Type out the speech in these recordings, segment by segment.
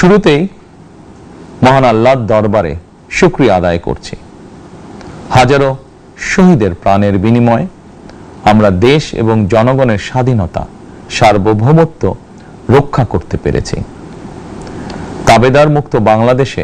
শুরুতেই মহান আল্লাহর দরবারে শুকরিয়া আদায় করছি। হাজারো শহীদের প্রাণের বিনিময়ে আমরা দেশ এবং জনগণের স্বাধীনতা, সার্বভৌমত্ব রক্ষা করতে পেরেছি। তাবেদার মুক্ত বাংলাদেশে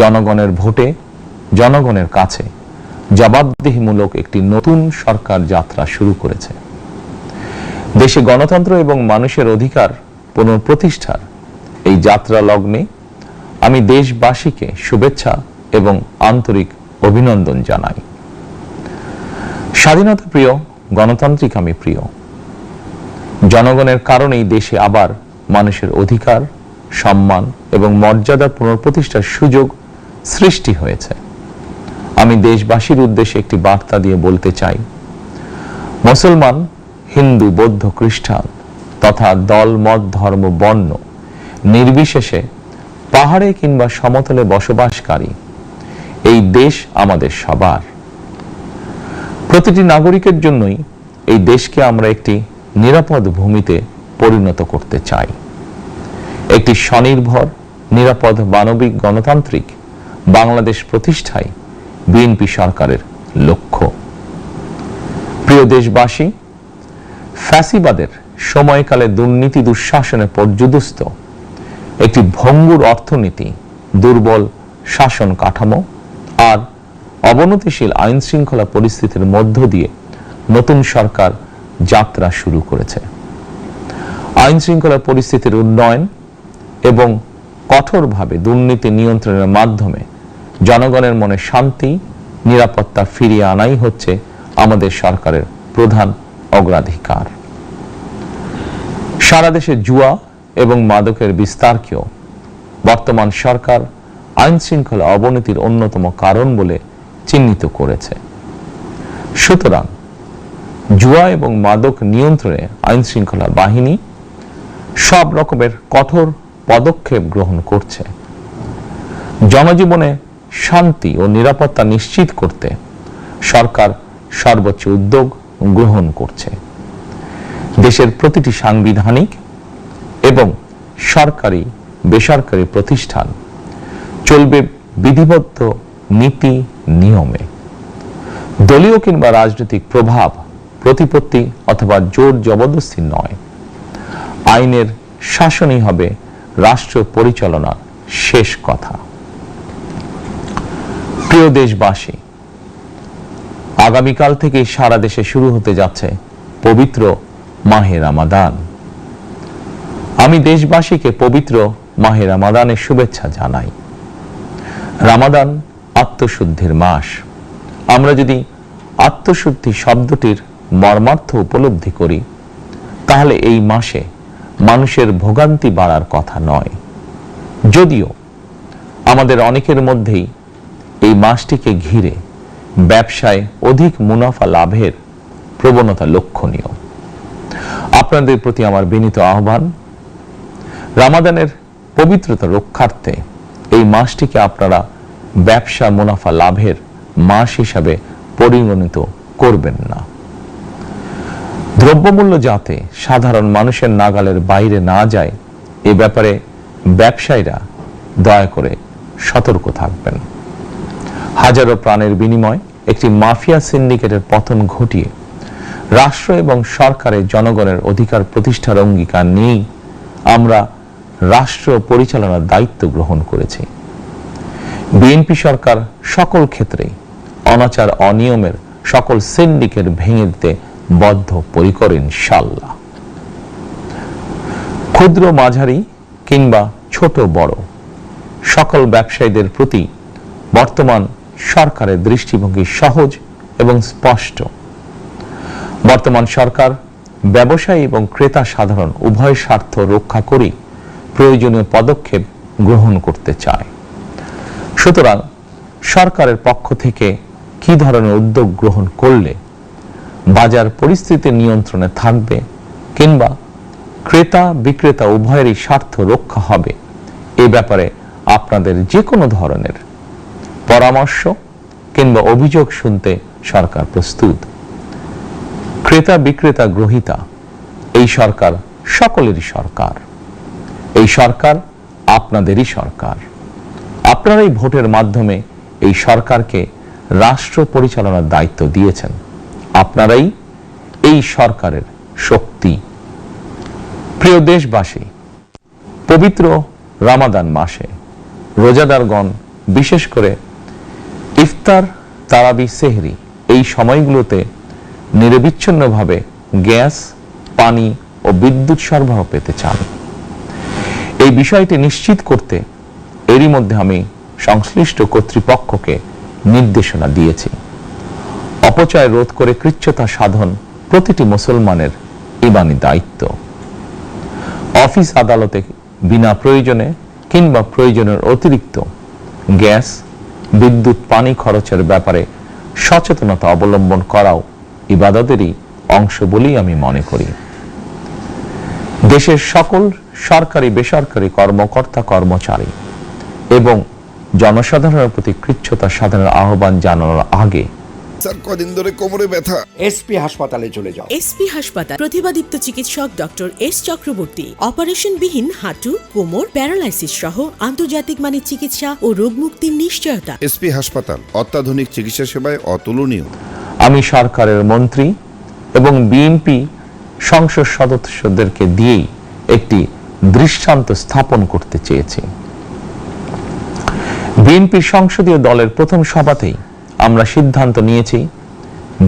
জনগণের ভোটে জনগণের কাছে জবাবদিহিমূলক একটি নতুন সরকার যাত্রা শুরু করেছে। দেশে গণতন্ত্র এবং মানুষের অধিকার পুনঃপ্রতিষ্ঠার এই যাত্রা লগ্নে আমি দেশবাসীকে শুভেচ্ছা এবং আন্তরিক অভিনন্দন জানাই। স্বাধীনতা প্রিয়, গণতান্ত্রিক আমি প্রিয়। জনগণের কারণেই দেশে আবার মানুষের অধিকার, সম্মান এবং মর্যাদা পুনঃপ্রতিষ্ঠার সুযোগ সৃষ্টি হয়েছে। আমি দেশবাসীর উদ্দেশ্যে একটি বার্তা দিয়ে বলতে চাই, মুসলমান, হিন্দু, বৌদ্ধ, খ্রিস্টান তথা দল, মত, ধর্ম, বর্ণ নির্বিশেষে পাহাড়ে কিংবা সমতলে বসবাসকারী এই দেশ আমাদের সবার। প্রতিটি নাগরিকের জন্যই এই দেশকে আমরা একটি নিরাপদ ভূমিতে পরিণত করতে চাই। একটি স্বনির্ভর, নিরাপদ, মানবিক, গণতান্ত্রিক বাংলাদেশ প্রতিষ্ঠাই বিএনপি সরকারের লক্ষ্য। প্রিয় দেশবাসী, ফ্যাসিবাদের সময়কালে দুর্নীতি দুঃশাসনে পর্যুদস্ত একটি ভঙ্গুর অর্থনীতি, দুর্বল শাসন কাঠামো আর অবনতিশীল আইন শৃঙ্খলা পরিস্থিতির মধ্য দিয়ে নতুন সরকার যাত্রা শুরু করেছে। আইন শৃঙ্খলা পরিস্থিতির উন্নয়ন এবং কঠোরভাবে দুর্নীতি নিয়ন্ত্রণের মাধ্যমে জনগণের মনে শান্তি, নিরাপত্তা ফিরিয়ে আনাই হচ্ছে আমাদের সরকারের প্রধান অগ্রাধিকার। সারা দেশে জুয়া এবং মাদকের বিস্তারকেও বর্তমান সরকার আইন শৃঙ্খলা অবনতির অন্যতম কারণ বলে চিহ্নিত করেছে। সুতরাং জুয়া এবং মাদক নিয়ন্ত্রণে আইন শৃঙ্খলা বাহিনী সব রকমের কঠোর পদক্ষেপ গ্রহণ করছে। জনজীবনে শান্তি ও নিরাপত্তা নিশ্চিত করতে সরকার সর্বোচ্চ উদ্যোগ গ্রহণ করছে। দেশের প্রতিটি সাংবিধানিক এবং সরকারি বেসরকারি প্রতিষ্ঠান চলবে বিধিবদ্ধ নীতি নিয়মে। দলীয় কিংবা রাজনৈতিক প্রভাব, প্রতিপত্তি অথবা জোর জবরদস্তি নয়। আইনের শাসনই হবে রাষ্ট্র পরিচালনার শেষ কথা। প্রিয় দেশবাসী, আগামীকাল থেকে সারা দেশে শুরু হতে যাচ্ছে পবিত্র মাহে রমাদান। আমি দেশবাসীকে পবিত্র মাহে রমাদানের শুভেচ্ছা জানাই। রমাদান আত্মশুদ্ধির মাস। আমরা যদি আত্মশুদ্ধি শব্দটির মর্মার্থ উপলব্ধি করি, তাহলে এই মাসে মানুষের ভোগান্তি বাড়ার কথা নয়। যদিও আমাদের অনেকের মধ্যেই এই মাসটিকে ঘিরে ব্যবসায় অধিক মুনাফা লাভের প্রবণতা লক্ষণীয়। আপনাদের প্রতি আমার বিনীত আহ্বান, রমাদানের পবিত্রতা রক্ষার্থে এই মাসটিকে আপনারা ব্যবসা মুনাফা লাভের মাস হিসাবে পরিগণিত করবেন না। দ্রব্যমূল্য যাতে সাধারণ মানুষের নাগালের বাইরে না যায়, এ ব্যাপারে ব্যবসায়ীরা দয়া করে সতর্ক থাকবেন। হাজারো প্রাণের বিনিময়ে একটি মাফিয়া সিন্ডিকেটের পতন ঘটিয়ে রাষ্ট্র এবং সরকারের জনগণের অধিকার প্রতিষ্ঠার অঙ্গীকার নিয়েই আমরা রাষ্ট্র পরিচালনার দায়িত্ব গ্রহণ করেছি। বিএনপি সরকার সকল ক্ষেত্রে অনাচার অনিয়মের সকল সিন্ডিকেট ভেঙে দিতে বদ্ধপরিকর ইনশাআল্লাহ। ক্ষুদ্র, মাঝারি কিংবা ছোট বড় সকল ব্যবসায়ীদের প্রতি বর্তমান সরকারের দৃষ্টিভঙ্গি সহজ এবং স্পষ্ট। বর্তমান সরকার ব্যবসায়ী এবং ক্রেতা সাধারণ উভয় স্বার্থ রক্ষা করে প্রয়োজনীয় পদক্ষেপ গ্রহণ করতে চায়। সুতরাং সরকারের পক্ষ থেকে কি ধরনের উদ্যোগ গ্রহণ করলে বাজার পরিস্থিতি নিয়ন্ত্রণে থাকবে কিংবা ক্রেতা বিক্রেতা উভয়েরই স্বার্থ রক্ষা হবে, এ ব্যাপারে আপনাদের যে কোনো ধরনের পরামর্শ কিংবা অভিযোগ শুনতে সরকার প্রস্তুত। ক্রেতা বিক্রেতা গ্রহীতা এই সরকার সকলেরই সরকার। এই সরকার আপনাদেরই সরকার। আপনারাই ভোটের মাধ্যমে এই সরকারকে রাষ্ট্র পরিচালনার দায়িত্ব দিয়েছেন। আপনারাই এই সরকারের শক্তি। প্রিয় দেশবাসী, পবিত্র রমাদান মাসে রোজাদারগণ বিশেষ করে ইফতার, তারাবি, সেহরি এই সময়গুলোতে নিরবিচ্ছিন্নভাবে গ্যাস, পানি ও বিদ্যুৎ সরবরাহ পেতে চান। এই বিষয়টি নিশ্চিত করতে এরই মধ্যে আমি সংশ্লিষ্ট কর্তৃপক্ষকে নির্দেশনা দিয়েছি। অপচয় রোধ করে কৃচ্ছ্রতা সাধন প্রতিটি মুসলমানের ঈমানি দায়িত্ব। অফিস আদালতে বিনা প্রয়োজনে কিংবা প্রয়োজনের অতিরিক্ত গ্যাস, বিদ্যুৎ, পানি খরচের ব্যাপারে সচেতনতা অবলম্বন করাও ইবাদতেরই অংশ বলেই আমি মনে করি। দেশের সকল সরকারি, বেসরকারি কর্মকর্তা, কর্মচারী এবং জনসাধারণের প্রতি কৃচ্ছ্রতা সাধনের আহ্বান জানানোর আগে স্যার, কদিন ধরে কোমরে ব্যথা। এসপি হাসপাতালে চলে যাও। এসপি হাসপাতাল, প্রতিভাদীপ্ত চিকিৎসক ডক্টর এস চক্রবর্তী। অপারেশনবিহীন হাঁটু, কোমর, প্যারালাইসিস সহ আন্তর্জাতিক মানের চিকিৎসা ও রোগ মুক্তির নিশ্চয়তা। এসপি হাসপাতাল অত্যাধুনিক চিকিৎসা সেবায় অতুলনীয়। আমি সরকারের মন্ত্রী এবং বিএনপি সংসদ সদস্যদেরকে দিয়েই একটি দৃষ্টান্ত স্থাপন করতে চেয়েছি। বিএনপি সংসদীয় দলের প্রথম সভাতেই আমরা সিদ্ধান্ত নিয়েছি,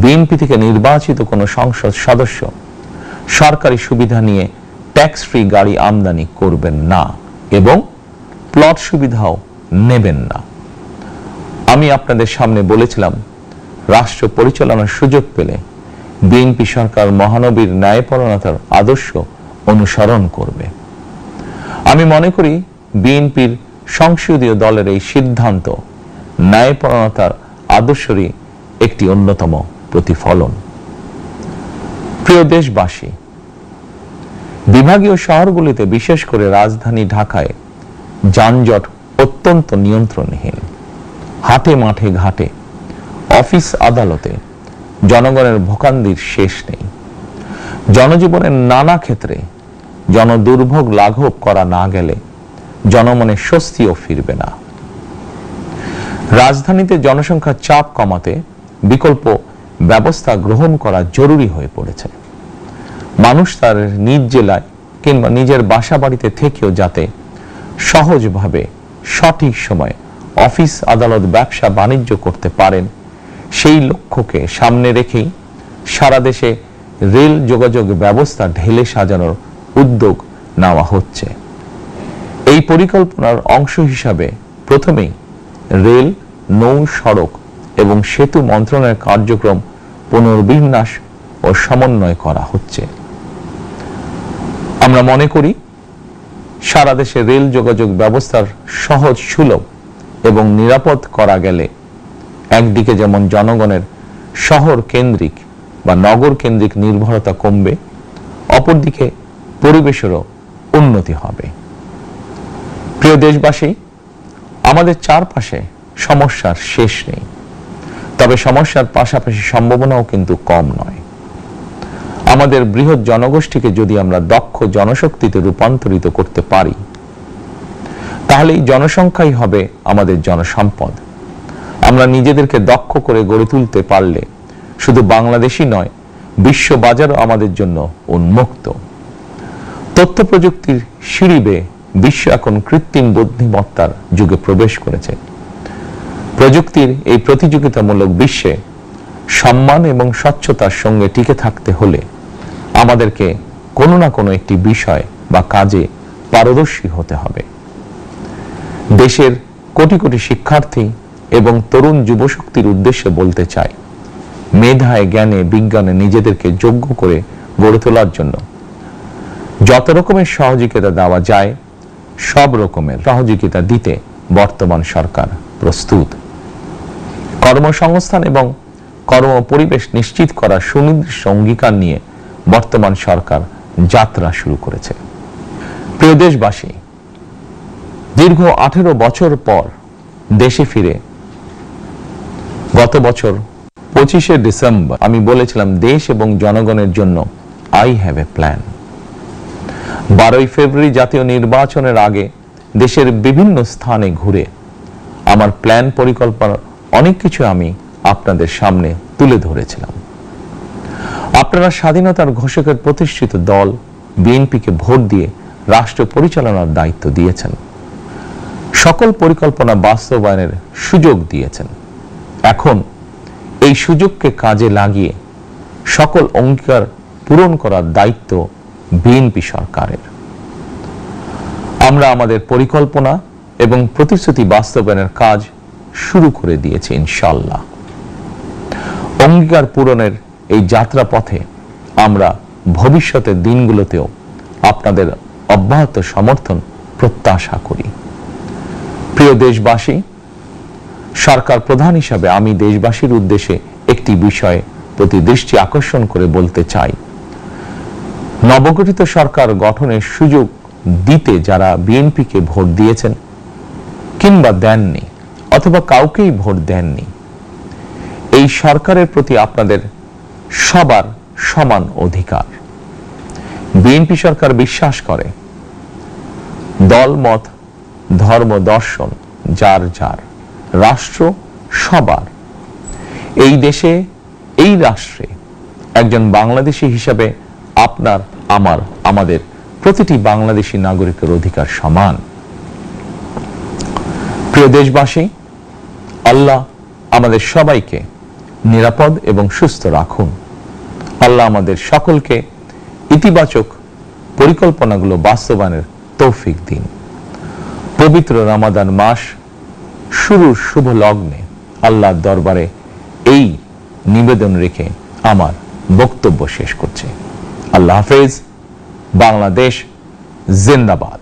বিএনপি থেকে নির্বাচিত কোনো সংসদ সদস্য সরকারি সুবিধা নিয়ে ট্যাক্স ফ্রি গাড়ি আমদানি করবেন না এবং প্লট সুবিধাও নেবেন না। আমি আপনাদের সামনে বলেছিলাম, রাষ্ট্র পরিচালনার সুযোগ পেলে বিএনপি সরকার মহানবীর ন্যায়পরায়ণতার আদর্শ অনুসরণ করবে। আমি মনে করি বিএনপির সংসদীয় দলের এই সিদ্ধান্ত ন্যায়পরায়ণতার আদর্শেরই একটি অন্যতম প্রতিফলন। প্রিয় দেশবাসী, বিভাগীয় শহরগুলিতে বিশেষ করে রাজধানী ঢাকায় যানজট অত্যন্ত নিয়ন্ত্রণহীন। হাটে, মাঠে, ঘাটে, অফিস আদালতে জনগণের ভোগান্তির শেষ নেই। জনজীবনের নানা ক্ষেত্রে জনদুর্ভোগ লাঘব করা না গেলে জনমনে স্বস্তিও ফিরবে না। রাজধানীতে জনসংখ্যার চাপ কমাতে বিকল্প ব্যবস্থা গ্রহণ করা জরুরি হয়ে পড়েছে। মানুষ তার নিজ জেলায় কিংবা নিজের বাসা বাড়িতে থেকেও যাতে সহজভাবে সঠিক সময়ে অফিস, আদালত, ব্যবসা বাণিজ্য করতে পারেন, সেই লক্ষ্যকে সামনে রেখেই সারা দেশে রেল যোগাযোগ ব্যবস্থা ঢেলে সাজানোর উদ্যোগ নেওয়া হচ্ছে। এই পরিকল্পনার অংশ হিসাবে প্রথমেই রেল, নৌ, সড়ক এবং সেতু মন্ত্রণালয়ের কার্যক্রম পুনর্বিন্যাস ও সমন্বয় করা হচ্ছে। আমরা মনে করি সারা দেশে রেল যোগাযোগ ব্যবস্থার সহজ, সুলভ এবং নিরাপদ করা গেলে একদিকে যেমন জনগণের শহর কেন্দ্রিক বা নগর কেন্দ্রিক নির্ভরতা কমবে, অপরদিকে পরিবেশেরও উন্নতি হবে। প্রিয় দেশবাসী, আমাদের চারপাশে সমস্যার শেষ নেই, তবে সমস্যার পাশাপাশি সম্ভাবনাও কিন্তু কম নয়। আমাদের বৃহৎ জনগোষ্ঠীকে যদি আমরা দক্ষ জনশক্তিতে রূপান্তরিত করতে পারি, তাহলে এই জনসংখ্যাই হবে আমাদের জনসম্পদ। আমরা নিজেদেরকে দক্ষ করে গড়ে তুলতে পারলে শুধু বাংলাদেশই নয়, বিশ্ব বাজারও আমাদের জন্য উন্মুক্ত। তথ্য প্রযুক্তির সিঁড়ি বেয়ে বিশ্ব এখন কৃত্রিম বুদ্ধিমত্তার যুগে প্রবেশ করেছে। প্রযুক্তির এই প্রতিযোগিতামূলক বিশ্বে সম্মান এবং স্বচ্ছতার সঙ্গে টিকে থাকতে হলে আমাদেরকে কোনো না কোনো একটি বিষয় বা কাজে পারদর্শী হতে হবে। দেশের কোটি কোটি শিক্ষার্থী এবং তরুণ যুবশক্তির উদ্দেশ্যে বলতে চাই, মেধায়, জ্ঞানে, বিজ্ঞানে নিজেদেরকে যোগ্য করে গড়ে তোলার জন্য যত রকমের সহযোগিতা দেওয়া যায়, সব রকমের সহযোগিতা দিতে বর্তমান সরকার প্রস্তুত। কর্মসংস্থান এবং কর্ম পরিবেশ নিশ্চিত করার সুনির্দিষ্ট অঙ্গীকার নিয়ে বর্তমান সরকার যাত্রা শুরু করেছে। প্রিয় দেশবাসী, দীর্ঘ 18 বছর পর দেশে ফিরে গত বছর 25শে ডিসেম্বর আমি বলেছিলাম, দেশ এবং জনগণের জন্য আই হ্যাভ এ প্ল্যান। 12ই ফেব্রুয়ারি জাতীয় নির্বাচনের আগে দেশের বিভিন্ন স্থানে ঘুরে আমার প্ল্যান পরিকল্পনার অনেক কিছু আমি আপনাদের সামনে তুলে ধরেছিলাম। আপনারা স্বাধীনতার ঘোষকের প্রতিষ্ঠিত দল বিএনপিকে ভোট দিয়ে রাষ্ট্র পরিচালনার দায়িত্ব দিয়েছেন, সকল পরিকল্পনা বাস্তবায়নের সুযোগ দিয়েছেন। এখন এই সুযোগকে কাজে লাগিয়ে সকল অঙ্গীকার পূরণ করার দায়িত্ব বিএনপি সরকারের। আমরা আমাদের পরিকল্পনা এবং প্রতিশ্রুতি বাস্তবায়নের কাজ শুরু করে দিয়েছি ইনশাআল্লাহ। অঙ্গীকার পূরণের এই যাত্রা পথে আমরা ভবিষ্যতের দিনগুলোতেও আপনাদের অব্যাহত সমর্থন প্রত্যাশা করি। প্রিয় দেশবাসী, সরকার প্রধান হিসাবে আমি দেশবাসীর উদ্দেশ্যে একটি বিষয়ে প্রতি দৃষ্টি আকর্ষণ করে বলতে চাই। নবগঠিত সরকার গঠনের সুযোগ দিতে যারা বিএনপিকে ভোট দিয়েছেন কিংবা দেননি অথবা কাউকেই ভোট দেননি, এই সরকারের প্রতি আপনাদের সবার সমান অধিকার। বিএনপি সরকার বিশ্বাস করে দল মত ধর্ম দর্শন যার যার, রাষ্ট্র সবার। এই দেশে এই রাষ্ট্রে একজন বাংলাদেশী হিসাবে আপনার আমার আমাদের প্রতিটি বাংলাদেশী নাগরিকের অধিকার সমান। প্রিয় দেশবাসী, আল্লাহ আমাদের সবাইকে নিরাপদ এবং সুস্থ রাখুন। আল্লাহ আমাদের সকলকে ইতিবাচক পরিকল্পনাগুলো বাস্তবায়নের তৌফিক দিন। পবিত্র রমাদান মাস শুরুর শুভ লগ্নে আল্লাহর দরবারে এই নিবেদন রেখে আমার বক্তব্য শেষ করছি। আল্লাহ হাফেজ। বাংলাদেশ জিন্দাবাদ।